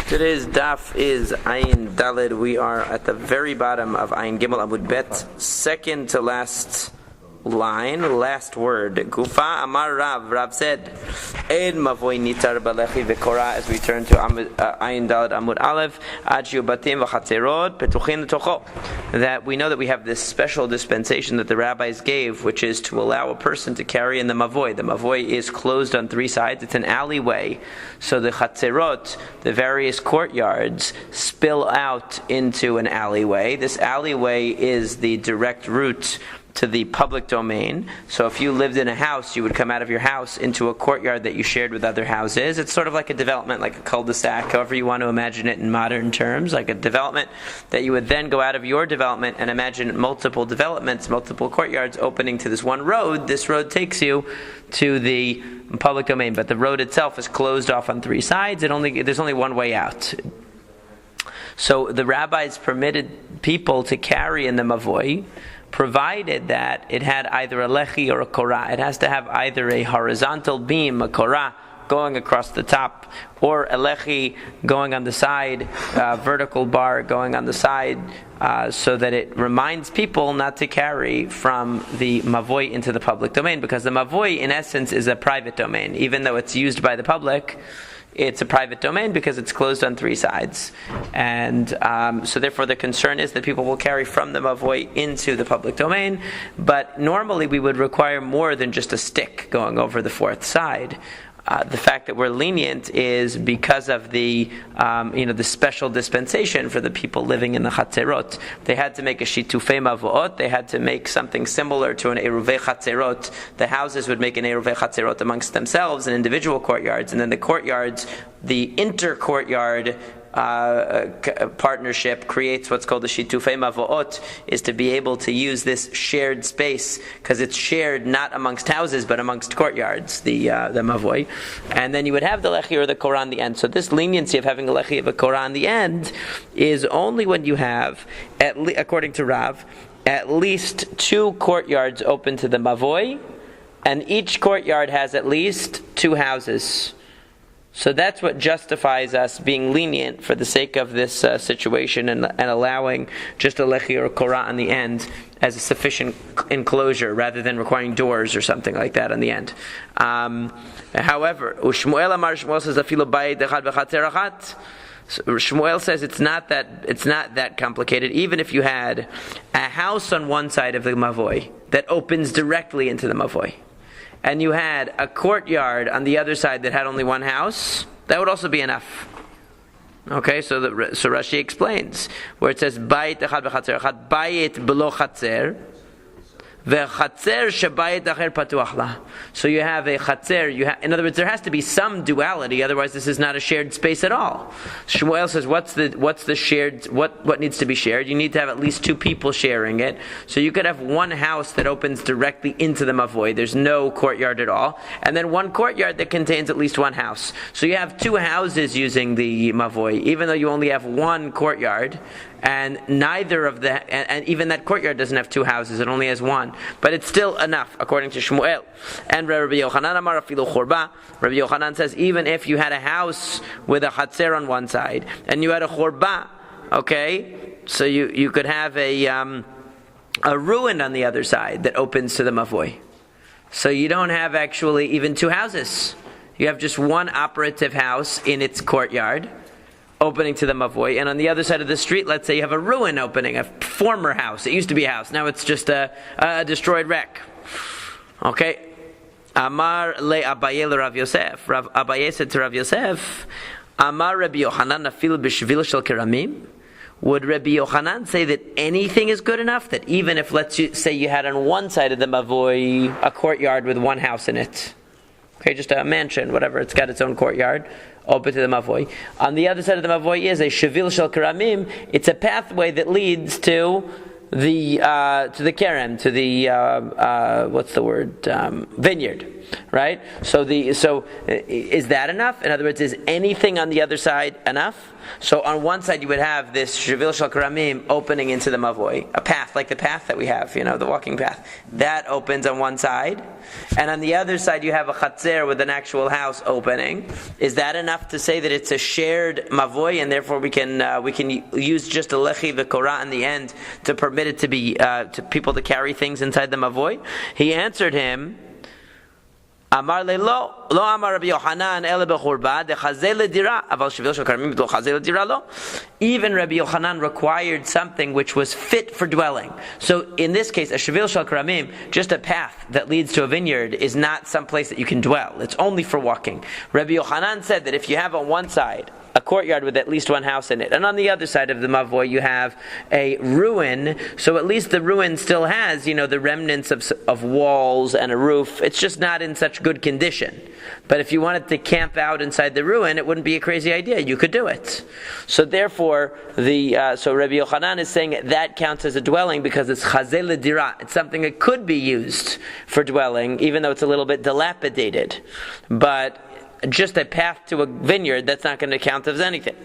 Today's daf is Ayin Daled. We are at the very bottom of Ayin Gimel Amud Bet, second to last line, last word. Gufa Amar Rav. Rav said, Ein mavoi nitar balechi v'kora. As we turn to Ayin Daled Amud Aleph, Ad shiu batim v'chatzerot petuchin l'tocho. That we know that we have this special dispensation that the rabbis gave, which is to allow a person to carry in the mavoi. The mavoi is closed on three sides. It's an alleyway. So the chatzerot, the various courtyards, spill out into an alleyway. This alleyway is the direct route to the public domain. So if you lived in a house, you would come out of your house into a courtyard that you shared with other houses. It's sort of like a development, like a cul-de-sac, however you want to imagine it in modern terms, like a development that you would then go out of your development and imagine multiple developments, multiple courtyards opening to this one road. This road takes you to the public domain, but the road itself is closed off on three sides. There's only one way out. So the rabbis permitted people to carry in the mavoi, provided that it had either a lechi or a korah. It has to have either a horizontal beam, a korah, going across the top, or a lechi going on the side, vertical bar going on the side, so that it reminds people not to carry from the mavoi into the public domain, because the mavoi, in essence, is a private domain. Even though it's used by the public, it's a private domain because it's closed on three sides. And so therefore the concern is that people will carry from the mavoi into the public domain, but normally we would require more than just a stick going over the fourth side. The fact that we're lenient is because of the the special dispensation for the people living in the chatzerot. They had to make a shitufei mavoot. They had to make something similar to an eruvei chatzerot. The houses would make an eruvei chatzerot amongst themselves in individual courtyards, and then the courtyards, the inter-courtyard partnership creates what's called the shitufei mavoot, is to be able to use this shared space, because it's shared not amongst houses but amongst courtyards, the mavoi. And then you would have the lechi or the korah on the end. So this leniency of having a lechi of a korah on the end is only when you have, according to Rav, at least two courtyards open to the mavoi, and each courtyard has at least two houses. So that's what justifies us being lenient for the sake of this situation and allowing just a lechi or a korah on the end as a sufficient enclosure rather than requiring doors or something like that on the end. However, Shmuel says afilu bayit echad v'chatzer achat. Shmuel says it's not that complicated. Even if you had a house on one side of the mavoi that opens directly into the mavoi, and you had a courtyard on the other side that had only one house, that would also be enough. Okay, so Rashi explains, where it says, Bayit echad v'chatzer echad, bayit b'lo chatzer, v'chatzer shebayit acher patuach la. So you have a chatzer, in other words, there has to be some duality, otherwise this is not a shared space at all. Shmuel says, what's the shared, what needs to be shared? You need to have at least two people sharing it. So you could have one house that opens directly into the mavoi, there's no courtyard at all, and then one courtyard that contains at least one house. So you have two houses using the mavoi, even though you only have one courtyard, and neither of and even that courtyard doesn't have two houses, it only has one. But it's still enough, according to Shmuel. And Rabbi Yochanan Amar afilu chorba. Rabbi Yochanan says, even if you had a house with a chatzer on one side, and you had a chorba, okay, so you could have a ruin on the other side that opens to the mavoi. So you don't have actually even two houses. You have just one operative house in its courtyard, opening to the mavoi, and on the other side of the street, let's say you have a ruin opening, a former house. It used to be a house, now it's just a destroyed wreck. Okay. Amar le Abaye le Rav Yosef. Abaye said to Rav Yosef, Amar Rabbi Yochanan afil b'shvil shel keramim. Would Rabbi Yochanan say that anything is good enough? That even if, let's say you had on one side of the mavoi a courtyard with one house in it, okay, just a mansion, whatever, it's got its own courtyard, open to the mavoi. On the other side of the mavoi is a shevil shel keramim. It's a pathway that leads to the kerem, to the vineyard. right? So is that enough? In other words, is anything on the other side enough? So on one side you would have this Shvil Shel Karamim opening into the Mavoi, a path, like the path that we have, the walking path. That opens on one side. And on the other side you have a Chatzer with an actual house opening. Is that enough to say that it's a shared Mavoi, and therefore we can use just a Lechi V'Korah in the end to permit it to be to people to carry things inside the Mavoi? He answered him, Amar le lo amar Rabbi Yochanan ele bechurba dechazeh ledira aval shvil shel karamim lo chazeh ledira lo. Even Rabbi Yochanan required something which was fit for dwelling. So in this case, a shvil shel karamim, just a path that leads to a vineyard, is not some place that you can dwell. It's only for walking. Rabbi Yochanan said that if you have on one side a courtyard with at least one house in it, and on the other side of the Mavoi you have a ruin, so at least the ruin still has, the remnants of walls and a roof. It's just not in such good condition. But if you wanted to camp out inside the ruin, it wouldn't be a crazy idea. You could do it. So therefore, so Rabbi Yochanan is saying that counts as a dwelling because it's chazeh l'dira. It's something that could be used for dwelling, even though it's a little bit dilapidated. But just a path to a vineyard, that's not going to count as anything.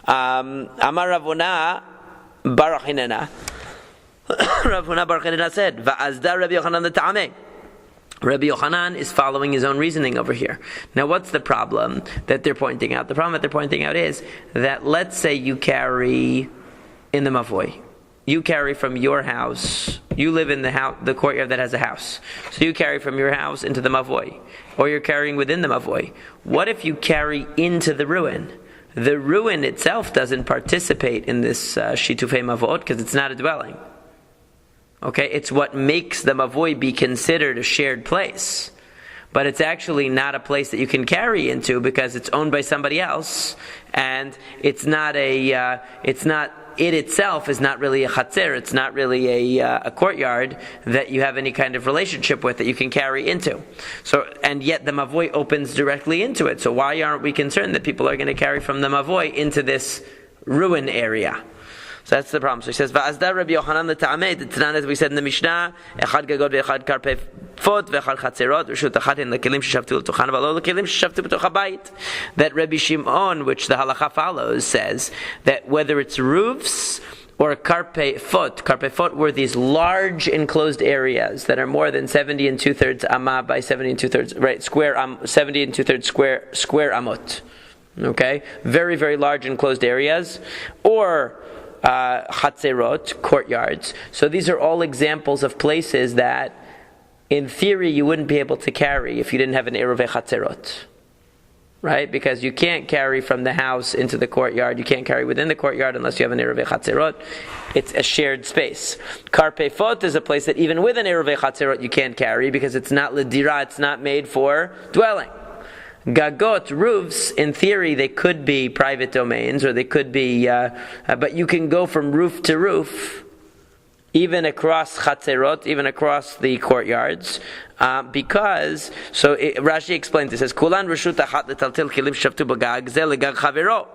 Amar Ravuna Baruch Hinena. Ravuna Baruch Hinena said, Va'azda Rabbi Yochanan l'ta'ameh. Rabbi Yochanan is following his own reasoning over here. Now what's the problem that they're pointing out? The problem that they're pointing out is that let's say you carry in the Mavoi. You carry from your house, you live in the courtyard that has a house. So you carry from your house into the Mavoi. Or you're carrying within the Mavoi. What if you carry into the ruin? The ruin itself doesn't participate in this Shitufei Mavot because it's not a dwelling. Okay, it's what makes the Mavoi be considered a shared place. But it's actually not a place that you can carry into because it's owned by somebody else, and it itself is not really a chatzer, it's not really a courtyard that you have any kind of relationship with that you can carry into. So, and yet the Mavoi opens directly into it. So why aren't we concerned that people are going to carry from the Mavoi into this ruin area? So that's the problem. So he says, "Va'azda Rabbi Yochanan l'ta'ameh." The Tanan, as we said in the Mishnah, echad gagod ve'echad karpei fot ve'echad chatzerot v'shut achatin lekelim sheshavtu l'tochan v'lo lekelim sheshavtu b'toch habayit. That Rabbi Shimon, which the halacha follows, says that whether it's roofs or karpei fot were these large enclosed areas that are more than 70 2/3 amah by 70 2/3, right? 70 2/3 square amot. Okay, very very large enclosed areas, or chatzerot, courtyards. So these are all examples of places that, in theory, you wouldn't be able to carry if you didn't have an eruvei chatzerot, right? Because you can't carry from the house into the courtyard. You can't carry within the courtyard unless you have an eruvei chatzerot. It's a shared space. Karpei fot is a place that even with an eruvei chatzerot you can't carry because it's not l'dira. It's not made for dwelling. Gagot, roofs, in theory, they could be private domains, or they could be, but you can go from roof to roof, even across chatzerot, even across the courtyards, because, Rashi explains this, it says, Kulan reshut achat letaltil kilim shavtu bagag, ze legag chavero.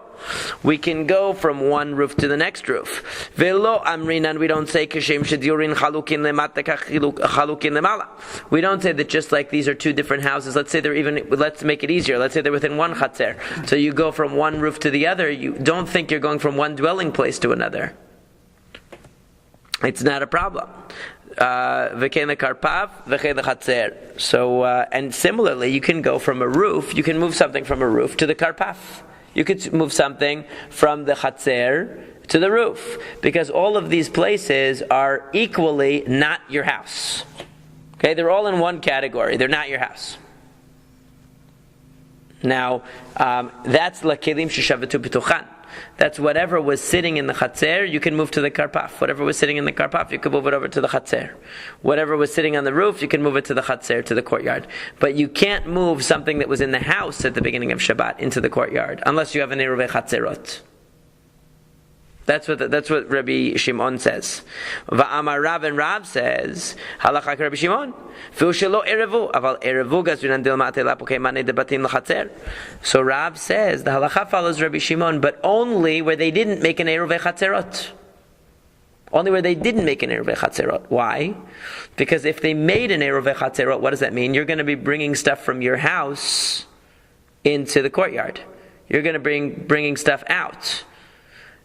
We can go from one roof to the next roof. Velo amrinan, we don't say kashem shediurin chalukin lemata chalukin lemala. We don't say that just like these are two different houses. Let's make it easier. Let's say they're within one chatzer. So you go from one roof to the other. You don't think you're going from one dwelling place to another. It's not a problem. So, and similarly, you can go from a roof. You can move something from a roof to the karpaf. You could move something from the chatzer to the roof, because all of these places are equally not your house. Okay, they're all in one category. They're not your house. Now, that's lakelim sheshavatu b'tochan. That's whatever was sitting in the chatzer, you can move to the karpaf. Whatever was sitting in the karpaf, you can move it over to the chatzer. Whatever was sitting on the roof, you can move it to the chatzer, to the courtyard. But you can't move something that was in the house at the beginning of Shabbat into the courtyard, unless you have an eruvei chatzerot. That's what Rabbi Shimon says. Va'amar Rav, and Rav says, halachak Rabbi Shimon, v'ushelo erevu, aval erevu gazunan dil ma'atela pokei mane debatim l'chatzer. So Rav says, the halacha follows Rabbi Shimon, but only where they didn't make an eruvei chatzerot. Only where they didn't make an Eruvei Chatzerot. Why? Because if they made an Eruvei Chatzerot, what does that mean? You're going to be bringing stuff from your house into the courtyard. You're going to bringing stuff out.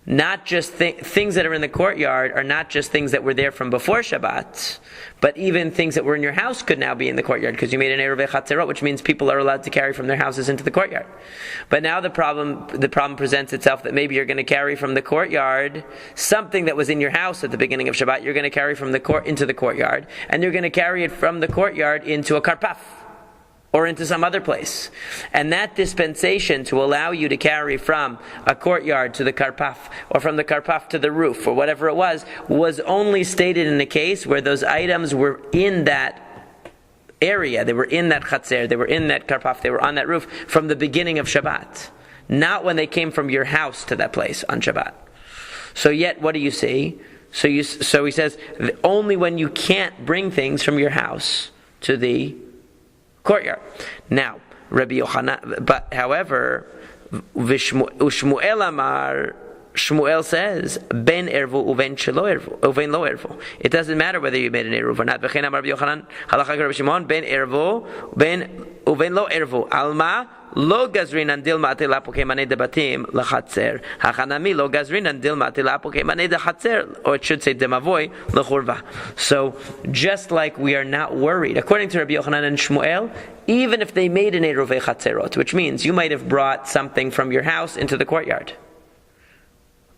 Not just things that are in the courtyard are not just things that were there from before Shabbat, but even things that were in your house could now be in the courtyard because you made an Eruvei Chatzerot, which means people are allowed to carry from their houses into the courtyard. But now the problem presents itself that maybe you're going to carry from the courtyard something that was in your house at the beginning of Shabbat. You're going to carry from the into the courtyard, and you're going to carry it from the courtyard into a karpaf, or into some other place. And that dispensation to allow you to carry from a courtyard to the karpaf, or from the karpaf to the roof, or whatever it was only stated in the case where those items were in that area, they were in that chatzer, they were in that karpaf, they were on that roof from the beginning of Shabbat. Not when they came from your house to that place on Shabbat. So yet, what do you see? So he says, only when you can't bring things from your house to the courtyard. Now, Rabbi Yochanan, but however, Shmuel Amar, Shmuel says, Ben ervu uven shelo ervu, uven lo ervu. It doesn't matter whether you made an eruv or not. V'chein Amar Rabbi Yochanan, halacha Rabbi Shimon, Ben ervu, Ben uven lo ervu. Alma lo gazrin andil ma'atil apoke manei debatim lachatzer. Hachanami lo gazrin andil ma'atil apoke manei dechatzer. Or it should say demavoy lechurva. So just like we are not worried, according to Rabbi Yochanan and Shmuel, even if they made an eruvei chatzerot, which means you might have brought something from your house into the courtyard.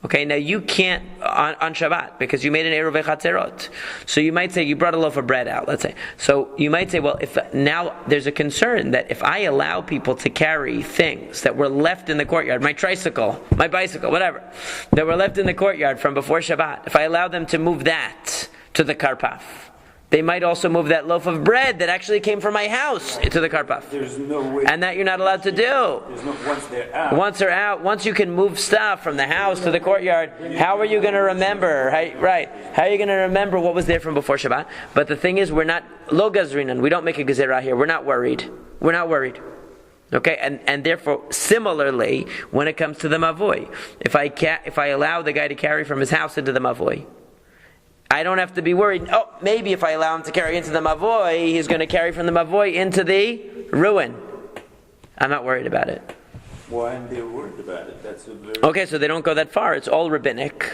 Okay, now you can't on Shabbat because you made an Eruvei Chatzerot. So you might say you brought a loaf of bread out, let's say. So you might say, well, if now there's a concern that if I allow people to carry things that were left in the courtyard, my tricycle, my bicycle, whatever, that were left in the courtyard from before Shabbat, if I allow them to move that to the karpaf, they might also move that loaf of bread that actually came from my house to the karpaf. There's no way. And that you're not allowed to do. There's no, once they're out. Once they're out, once you can move stuff from the house to the courtyard, how are you going to remember? Right. How are you going to remember what was there from before Shabbat? But the thing is, we're not, lo gazrinan, we don't make a gezerah here. We're not worried. Okay, and therefore, similarly, when it comes to the mavoi, if I allow the guy to carry from his house into the mavoi, I don't have to be worried. Oh, maybe if I allow him to carry into the mavoi, he's going to carry from the mavoi into the ruin. I'm not worried about it. Why aren't they worried about it? That's a very... Okay, so they don't go that far. It's all rabbinic,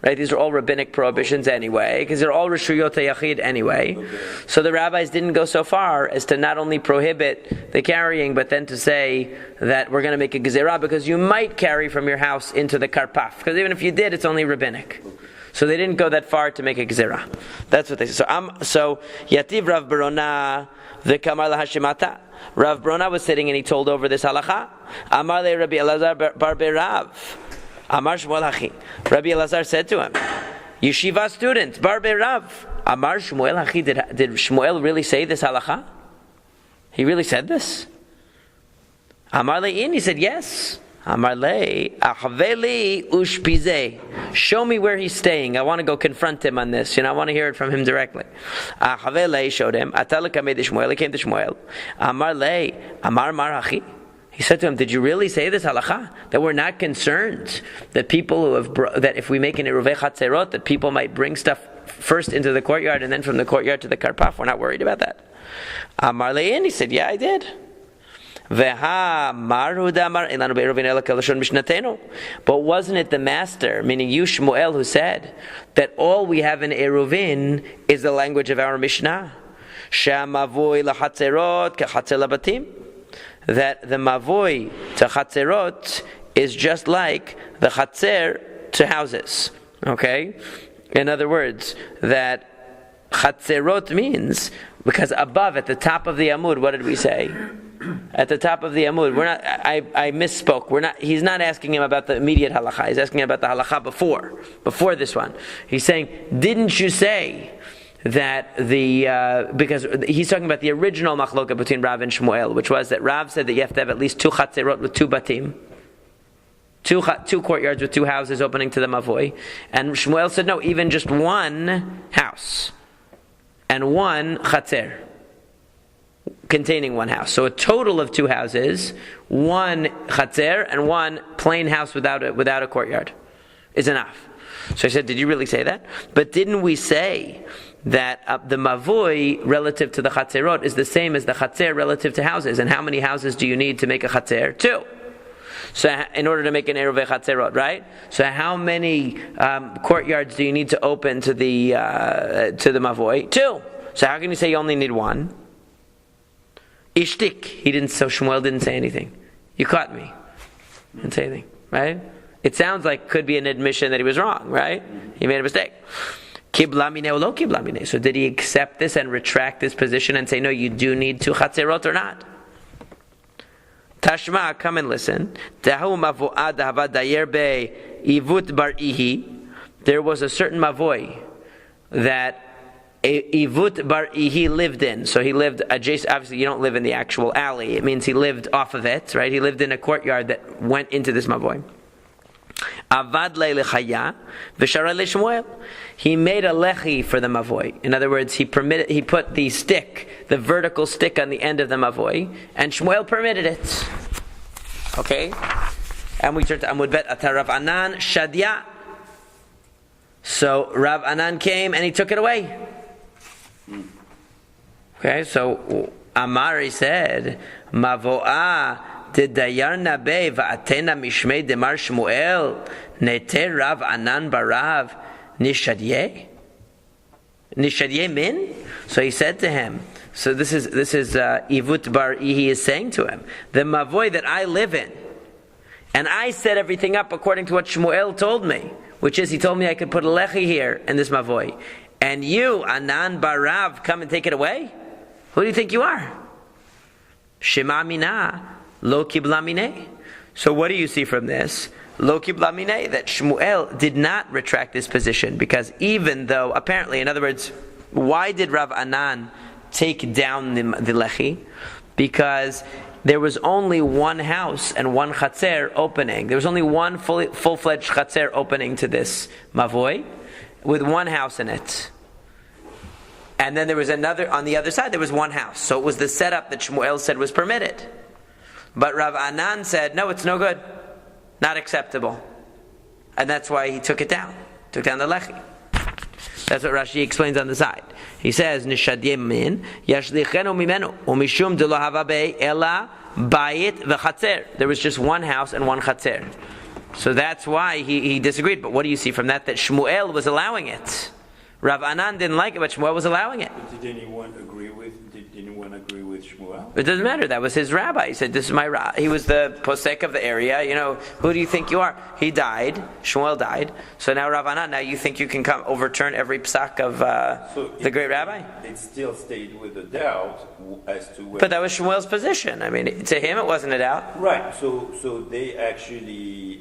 right? These are all rabbinic prohibitions anyway, because they're all reshuyot hayachid anyway. Okay. So the rabbis didn't go so far as to not only prohibit the carrying, but then to say that we're going to make a gezerah because you might carry from your house into the karpaf. Because even if you did, it's only rabbinic. Okay. So they didn't go that far to make a gezerah. That's what they say. So Yativ Rav Barona v'kamar lahashimata. Rav Barona was sitting and he told over this halacha. Amar le Rabbi Elazar bar Berav. Amar Shmuel Hachi. Rabbi Elazar said to him, Yeshiva student, bar Berav. Amar Shmuel Hachi. Did Shmuel really say this halacha? He really said this? Amar le'in. He said yes. Amar le achveli ushpizeh. Show me where he's staying. I want to go confront him on this. I want to hear it from him directly. Achveli showed him. Atalika made Shmuel. He came to Shmuel. Amar le amar marachi. He said to him, did you really say this halacha? That we're not concerned that people who have that if we make an eruvei chatzerot, that people might bring stuff first into the courtyard and then from the courtyard to the karpaf. We're not worried about that. Amar le'in. He said, yeah, I did. But wasn't it the master, meaning you, Shmuel, who said that all we have in Eruvin is the language of our Mishnah? That the mavoi to chatzerot is just like the chatzer to houses. Okay? In other words, that chatzerot means, because above, at the top of the Amud, what did we say? At the top of the Amud, we're not. I misspoke. We're not. He's not asking him about the immediate halacha. He's asking him about the halacha before this one. He's saying, didn't you say that because he's talking about the original machloka between Rav and Shmuel, which was that Rav said that you have to have at least 2 chatzerot with 2 batim, two courtyards with 2 houses opening to the mavoi, and Shmuel said no, even just 1 house and 1 chatzer containing 1 house. So a total of 2 houses, 1 chatzer and 1 plain house without a courtyard. is enough. So I said, did you really say that? But didn't we say that the mavoi relative to the chatzerot is the same as the chatzer relative to houses? And how many houses do you need to make a chatzer? 2. So in order to make an eruvei chatzerot, right? So how many courtyards do you need to open to the mavoi? 2. So how can you say you only need 1? Ishtik. So Shmuel didn't say anything. You caught me. Didn't say anything, right? It sounds like could be an admission that he was wrong, right? He made a mistake. Kiblamine or lo kiblamine. So did he accept this and retract this position and say, no, you do need 2 chatzerot or not? Tashma, come and listen. There was a certain mavoi that Ivut bar Ihi lived in. So he lived adjacent. Obviously, you don't live in the actual alley. It means he lived off of it, right? He lived in a courtyard that went into this mavoi. Avad le'lechaya v'shara le'shmuel. He made a lechi for the mavoi. In other words, he put the stick, the vertical stick on the end of the mavoi, and Shmuel permitted it. Okay? And we turn to Amud Bet Ata Rav Anan Shadia. So Rav Anan came and he took it away. Okay, so Amari said, Mavo'a de dayar nabe va'atena mishmei demar Shmuel nete Rav Anan barav nishadye min. So he said to him. So this is Ivut bar Ihi is saying to him, the mavoi that I live in, and I set everything up according to what Shmuel told me, which is he told me I could put a lechi here in this mavoi, and you Anan barav come and take it away. Who do you think you are? Shema mina lo kibla mineh. So what do you see from this? Lo kibla mineh, that Shmuel did not retract this position, because even though apparently, in other words, why did Rav Anan take down the lechi? Because there was only one house and one chatzer opening. There was only one full-fledged chatzer opening to this mavoi, with one house in it. And then there was another, on the other side, there was one house. So it was the setup that Shmuel said was permitted. But Rav Anan said, no, it's no good. Not acceptable. And that's why he took it down. Took down the lechi. That's what Rashi explains on the side. He says, Nishadye min, yashlichenu mimenu, umishum de lo hava bei ela bayit v'chatzer. There was just one house and one chatzer. So that's why he disagreed. But what do you see from that? That Shmuel was allowing it. Rav Anan didn't like it, but Shmuel was allowing it. But did anyone agree with Shmuel? It doesn't matter. That was his rabbi. He said, "This is my rabbi." He was the posek of the area. Who do you think you are? He died. Shmuel died. So now Rav Anan, now you think you can come overturn every psak of the great rabbi? It still stayed with a doubt as to whether. But that was Shmuel's position. I mean, to him, it wasn't a doubt. Right. So they actually,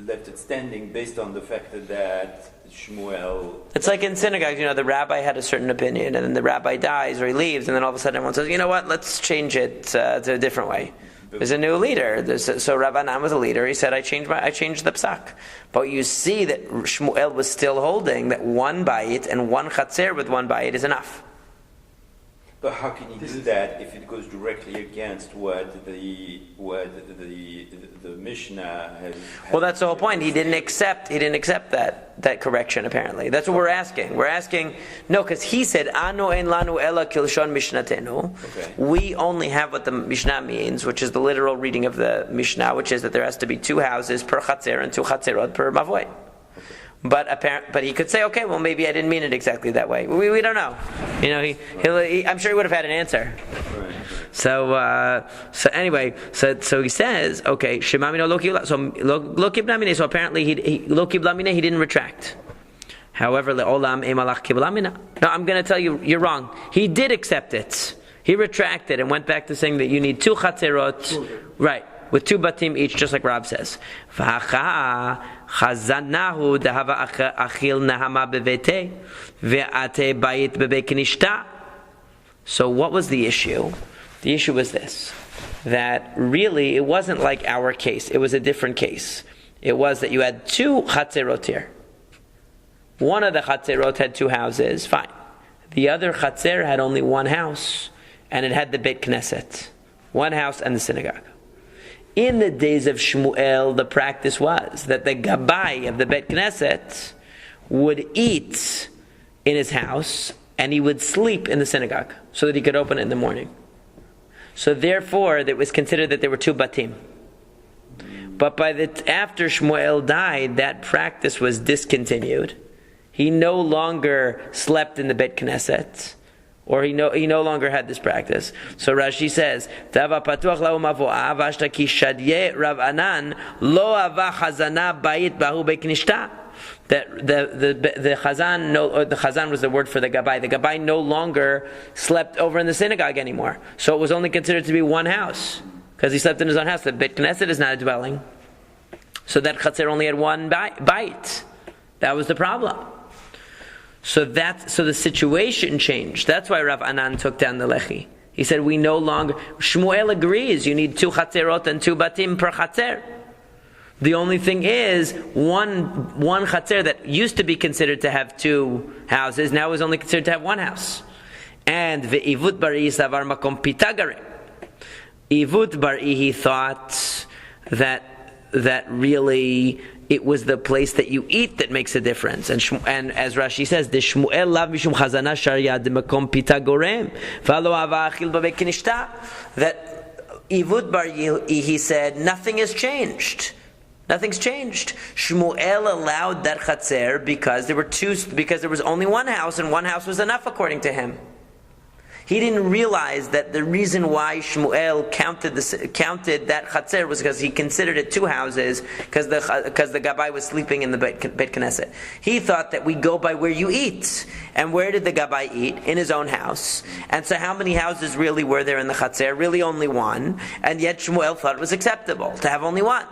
left it standing based on the fact that Shmuel. It's like in synagogues, the rabbi had a certain opinion, and then the rabbi dies or he leaves, and then all of a sudden everyone says, you know what, let's change it to a different way. There's a new leader. So Rav Anan was a leader. He said, I changed the psak. But you see that Shmuel was still holding that one bayit and one chatzer with one bayit is enough. But how can you do that if it goes directly against what the Mishnah has? Well, that's the whole point. He didn't accept that correction. Apparently, that's what we're asking. We're asking no, because he said Anu ein lanu ela kilshon mishnatenu. Okay. We only have what the Mishnah means, which is the literal reading of the Mishnah, which is that there has to be 2 houses per chatzer and 2 chatzerot per mavoi. But he could say, okay, well, maybe I didn't mean it exactly that way. We don't know. I'm sure he would have had an answer. Right. So anyway, so he says, okay, shemamino lo kiblamine. So apparently lo kiblamine, he didn't retract. However, le'olam emalach kiblamina. No, I'm going to tell you, you're wrong. He did accept it. He retracted and went back to saying that you need 2 chatzerot, right, with 2 batim each, just like Rav says. Chazanahu dehava achil nahama bevete ve'ate bayit bebekinishta. So what was the issue? The issue was this, that really it wasn't like our case. It was a different case. It was that you had 2 chatzerot here. One of the chatzerot had 2 houses, fine. The other chatzer had only 1 house, and it had the Beit Knesset. 1 house and the synagogue. In the days of Shmuel, the practice was that the Gabai of the Bet Knesset would eat in his house and he would sleep in the synagogue so that he could open it in the morning. So therefore, it was considered that there were two batim. But after Shmuel died, that practice was discontinued. He no longer slept in the Bet Knesset, or he no longer had this practice. So Rashi says, "Tava patuach lahu mavo'ah v'ashta ki shadye Rav Anan lo ava chazana bayit bahu beknishta." That the chazan was the word for the gabai. The gabai no longer slept over in the synagogue anymore. So it was only considered to be one house because he slept in his own house. The Bet Knesset is not a dwelling, so that chatzer only had one bite. That was the problem. So the situation changed. That's why Rav Anan took down the lechi. He said we no longer. Shmuel agrees. You need 2 chatzerot and 2 batim per chatzer. The only thing is, one chatzer that used to be considered to have 2 houses now is only considered to have 1 house. And ve'ivut bari savar makom pitagare. Ivut bari, he thought that really it was the place that you eat that makes a difference. And as Rashi says, the Shmuel lav mishum chazana sharia de makom pitagorem v'alo ava achil b'bekinishta. That Ivut bar, he said, nothing has changed. Nothing's changed. Shmuel allowed that chatzer because there was only 1 house, and 1 house was enough according to him. He didn't realize that the reason why Shmuel counted that chatzer was because he considered it 2 houses because the gabai was sleeping in the Bet Knesset. He thought that we go by where you eat. And where did the gabai eat? In his own house. And so how many houses really were there in the chatzer? Really only 1. And yet Shmuel thought it was acceptable to have only 1.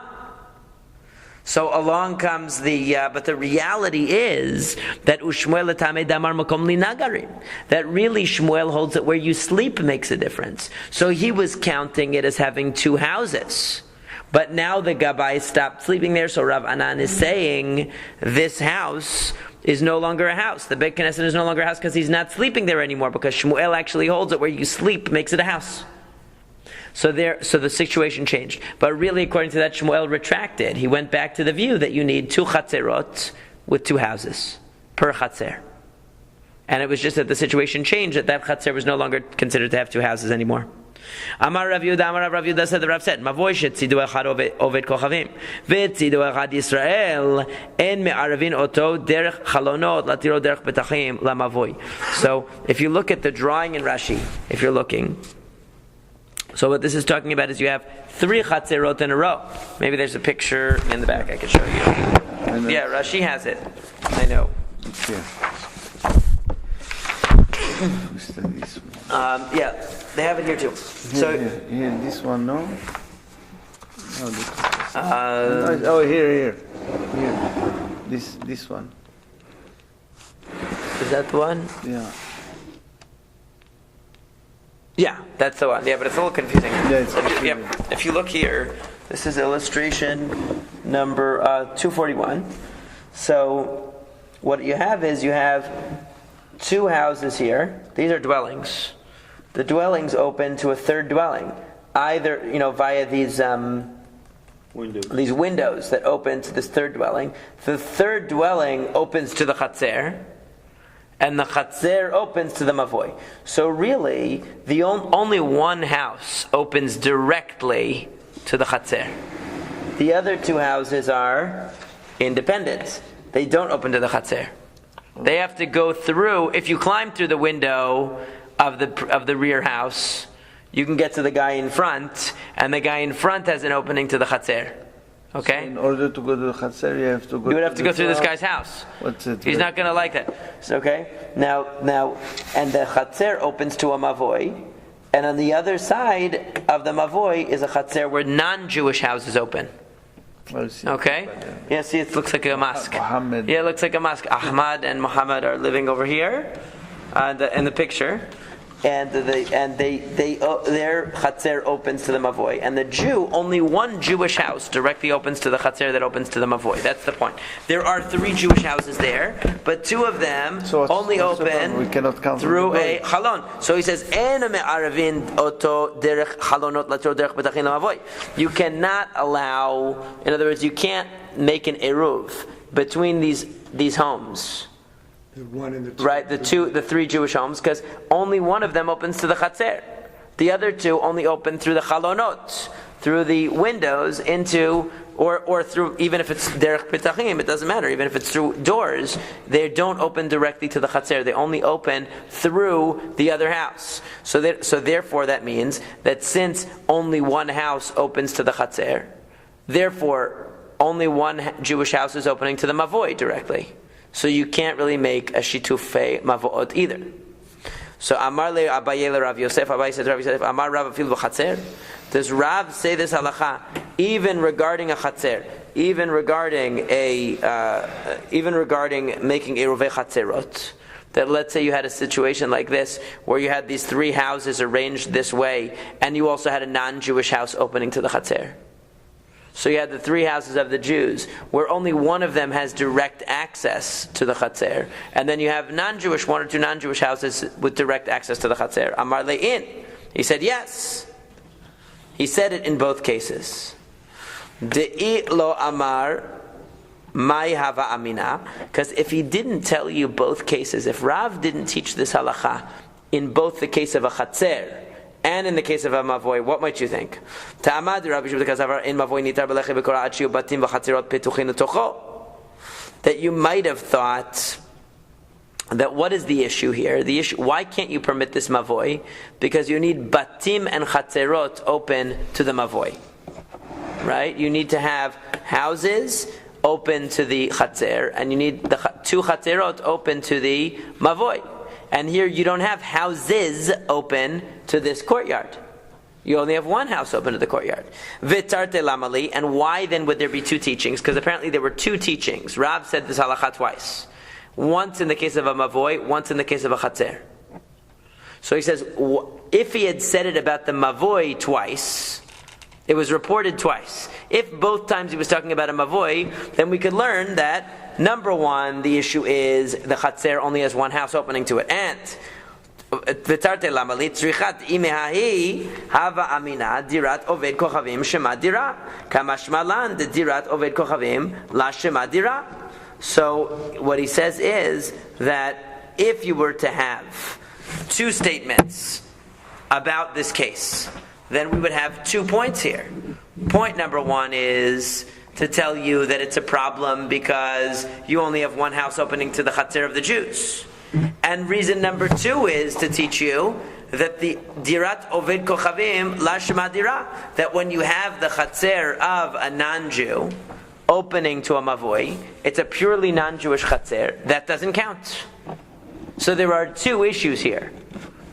So along comes but the reality is that Ushmuel etame damar makom li nagarim. That really Shmuel holds that where you sleep makes a difference. So he was counting it as having 2 houses. But now the Gabai stopped sleeping there, so Rav Anan is saying this house is no longer a house. The Beit Knesset is no longer a house because he's not sleeping there anymore, because Shmuel actually holds that where you sleep makes it a house. So the situation changed. But really, according to that, Shmuel retracted. He went back to the view that you need 2 chatzerot with 2 houses per chatzer. And it was just that the situation changed, that chatzer was no longer considered to have 2 houses anymore. Amar Rav Yehuda said, the Rav said, Mavoy shetzidu echad oved kochavim, vetzidu echad Yisrael, en me'arevin oto derech chalonot latiro derech betachim lamavoy. So, if you look at the drawing in Rashi, if you're looking, so what this is talking about is you have 3 chatzerot in a row. Maybe there's a picture in the back I can show you. Yeah, Rashi has it. I know. Yeah, they have it here too. Here, this one, no? No, here. This one. Is that the one? Yeah. Yeah, that's the one. Yeah, but it's a little confusing. Yeah, it's confusing. If you look here, this is illustration number 241. So what you have is you have 2 houses here. These are dwellings. The dwellings open to a 3rd dwelling, either via these windows that open to this 3rd dwelling. The 3rd dwelling opens to the chatzer, and the chatzer opens to the mavoy. So really, the only 1 house opens directly to the chatzer. The other 2 houses are independent. They don't open to the chatzer. They have to go through. If you climb through the window of the rear house, you can get to the guy in front, and the guy in front has an opening to the chatzer. Okay. So in order to go to the chatzer, you have to go. You would have to go through this guy's house. What's it? He's not going to like that. So, okay. Now, and the chatzer opens to a mavoy, and on the other side of the mavoy is a chatzer where non-Jewish houses open. Okay. Yeah. See, it looks like a mosque. Muhammad. Yeah, it looks like a mosque. Ahmad and Muhammad are living over here, in the picture. and their chatzer opens to the mavoi, and the Jew, only one Jewish house directly opens to the chatzer that opens to the mavoi. That's the point. There are 3 Jewish houses there, but 2 of them only open we cannot count through a chalon. So he says, you cannot allow, in other words, you can't make an eruv between these homes. The one and the two. Right, the 3 Jewish homes, because only one of them opens to the chatzer. The other 2 only open through the chalonot, through the windows into, or through, even if it's derech pitachim, it doesn't matter. Even if it's through doors, they don't open directly to the chatzer. They only open through the other house. So therefore, that means that since only one house opens to the chatzer, therefore only one Jewish house is opening to the mavoi directly. So you can't really make a shitufei mavoot either. So Amar le Abaye le Rav Yosef. Abaye said Rav Yosef, Amar Rav afil v'chatzer. Does Rav say this halacha even regarding a chatzer, even regarding making eruvei chatzerot? That let's say you had a situation like this where you had these 3 houses arranged this way, and you also had a non-Jewish house opening to the chatzer. So you had the 3 houses of the Jews, where only one of them has direct access to the chatzer, and then you have non-Jewish, 1 or 2 non-Jewish houses with direct access to the chatzer. Amar le'in. He said yes. He said it in both cases. De'i lo amar mai hava amina. Because if he didn't tell you both cases, if Rav didn't teach this halacha in both the case of a chatzer and in the case of a mavoi, what might you think? That you might have thought that what is the issue here? The issue, why can't you permit this mavoi? Because you need batim and chatzerot open to the mavoi. Right? You need to have houses open to the chatzer, and you need the 2 chatzerot open to the mavoi. And here you don't have houses open to this courtyard. You only have 1 house open to the courtyard. Vitarte lamali. And why then would there be 2 teachings? Because apparently there were 2 teachings. Rav said this halacha twice. Once in the case of a mavoi, once in the case of a chatzer. So he says, if he had said it about the mavoi twice, it was reported twice. If both times he was talking about a mavoi, then we could learn that number 1, the issue is the chatzer only has 1 house opening to it. And v'tarte lamali tzrichat imehahi hava amina dirat oved kochavim shema dira kamashma lan de dirat oved kochavim la shema dira. So what he says is that if you were to have 2 statements about this case, then we would have 2 points here. Point number 1 is to tell you that it's a problem because you only have 1 house opening to the chatzer of the Jews. And reason number 2 is to teach you that the dirat oved kochavim la shema dira, that when you have the chatzer of a non-Jew opening to a mavoi, it's a purely non-Jewish chatzer, that doesn't count. So there are 2 issues here.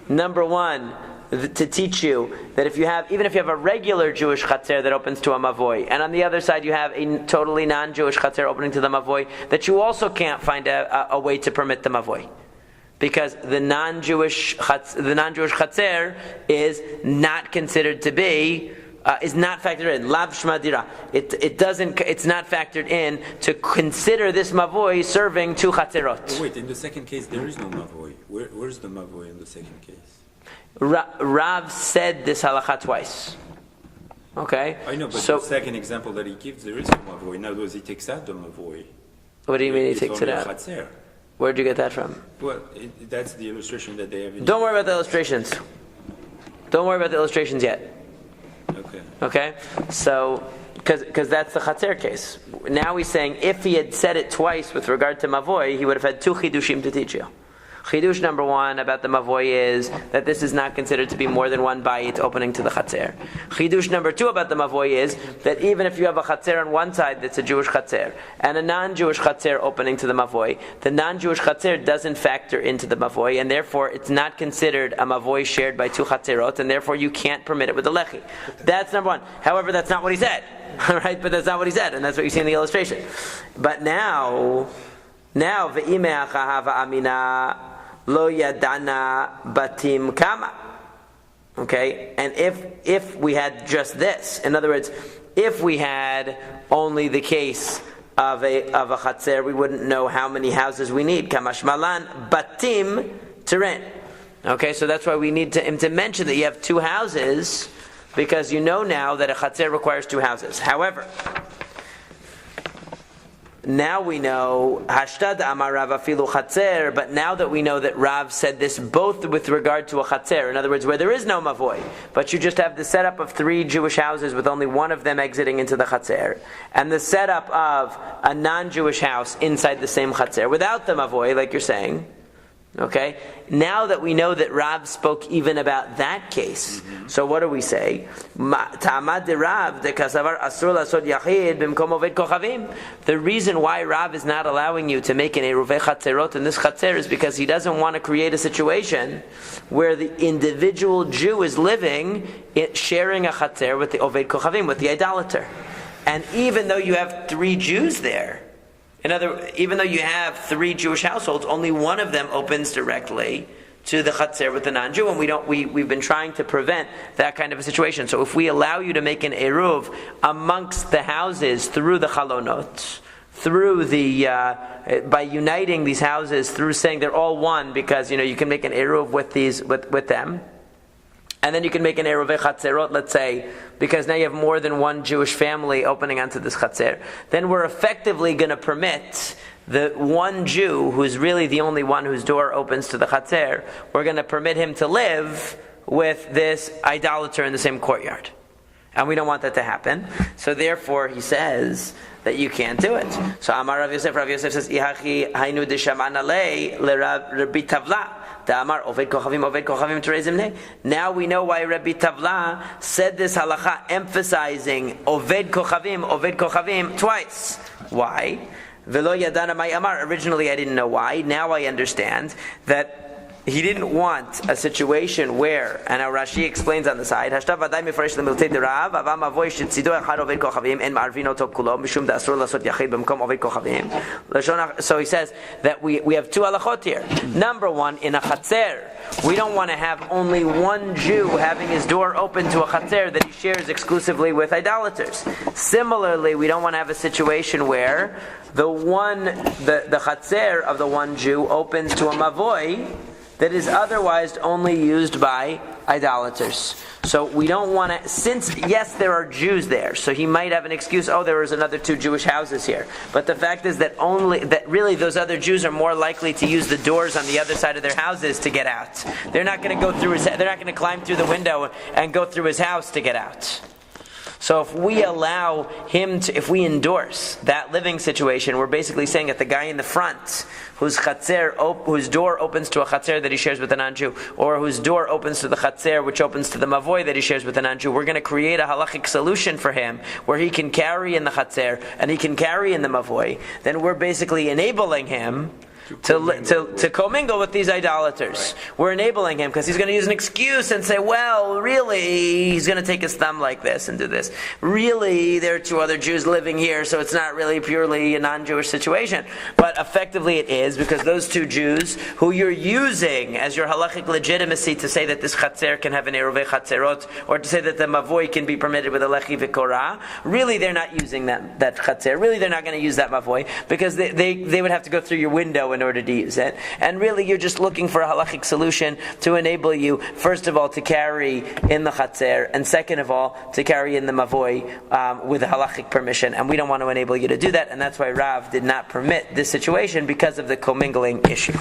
Number 1, to teach you that even if you have a regular Jewish chatzer that opens to a mavoi, and on the other side you have a totally non-Jewish chatzer opening to the mavoi, that you also can't find a way to permit the mavoi, because the non-Jewish chatzer is not considered to be is not factored in. Lav shma dira. It's not factored in to consider this mavoi serving 2 chatzerot. Oh, wait, in the second case there is no mavoi. Where's the mavoi in the second case? Rav said this halacha twice. Okay? I know, but the second example that he gives, there is no mavoi. In other words, he takes out the mavoi. What do you mean he takes it out? Chatzer. Where'd you get that from? Well, that's the illustration that they have. Don't worry about the illustrations. Don't worry about the illustrations yet. Okay? So, because that's the chatzer case. Now he's saying if he had said it twice with regard to mavoi, he would have had 2 chidushim to teach you. Chidush number 1 about the mavoi is that this is not considered to be more than 1 bayit opening to the chatzer. Chidush number 2 about the mavoi is that even if you have a chatzer on one side that's a Jewish chatzer and a non-Jewish chatzer opening to the mavoi, the non-Jewish chatzer doesn't factor into the mavoi, and therefore it's not considered a mavoi shared by 2 chatzerot, and therefore you can't permit it with the lechi. That's number 1. However, that's not what he said. Right? But that's not what he said, and that's what you see in the illustration. But now ve'imeacha hava amina lo yadana batim kama. Okay, and if we had just this, in other words, if we had only the case of a chatzer, we wouldn't know how many houses we need. Kamashmalan batim terin. Okay, so that's why we need him to mention that you have two houses, because you know now that a chatzer requires two houses. However, now we know hashtad amar Rav afilu chatzer, but now that we know that Rav said this both with regard to a chatzer, in other words, where there is no mavoi, but you just have the setup of 3 Jewish houses with only one of them exiting into the chatzer, and the setup of a non-Jewish house inside the same chatzer without the mavoi, like you're saying. Okay, now that we know that Rav spoke even about that case, so what do we say? The reason why Rav is not allowing you to make an eruvei chatzerot in this chatzer is because he doesn't want to create a situation where the individual Jew is living, sharing a chatzer with the oved kochavim, with the idolater. And even though you have 3 Jews there, even though you have 3 Jewish households, only one of them opens directly to the chatzer with the non-Jew, and we've been trying to prevent that kind of a situation. So if we allow you to make an eruv amongst the houses through the chalonot, through the by uniting these houses, through saying they're all one, because you can make an eruv with them. And then you can make an eruvei chatzerot, let's say, because now you have more than one Jewish family opening onto this chatzer. Then we're effectively going to permit the one Jew, who's really the only one whose door opens to the chatzer, we're going to permit him to live with this idolater in the same courtyard. And we don't want that to happen. So therefore, he says that you can't do it. So Amar Rav Yosef says, Ihachi hainu deshamana le Rabbi Tavla. Now we know why Rabbi Tavla said this halacha, emphasizing Oved Kochavim twice. Why? Velo yadana may amar. Originally I didn't know why. Now I understand that he didn't want a situation where, and our Rashi explains on the side, so he says that we have 2 halachot here. Number 1, in a chatzer, we don't want to have only one Jew having his door open to a chatzer that he shares exclusively with idolaters. Similarly, we don't want to have a situation where the chatzer of the one Jew opens to a mavoi that is otherwise only used by idolaters. So we don't want to, since yes, there are Jews there, so he might have an excuse, there was another 2 Jewish houses here. But the fact is that really those other Jews are more likely to use the doors on the other side of their houses to get out. They're not going to go through they're not going to climb through the window and go through his house to get out. So if we allow him if we endorse that living situation, we're basically saying that the guy in the front, whose door opens to a chatzer that he shares with a non-Jew, or whose door opens to the chatzer which opens to the mavoi that he shares with a non-Jew, we're going to create a halachic solution for him where he can carry in the chatzer and he can carry in the mavoi. Then we're basically enabling him to commingle with these idolaters. Right. We're enabling him because he's going to use an excuse and say, well, really, he's going to take his thumb like this and do this. Really, there are 2 other Jews living here, so it's not really purely a non-Jewish situation. But effectively it is, because those 2 Jews who you're using as your halachic legitimacy to say that this chatzer can have an eruvei chatzerot, or to say that the mavoi can be permitted with a lechi v'korah, really they're not using that chatzer. Really they're not going to use that mavoi, because they would have to go through your window in order to use it. And really you're just looking for a halachic solution to enable you, first of all, to carry in the chatzer, and second of all, to carry in the mavoi with a halachic permission. And we don't want to enable you to do that, and that's why Rav did not permit this situation, because of the commingling issue.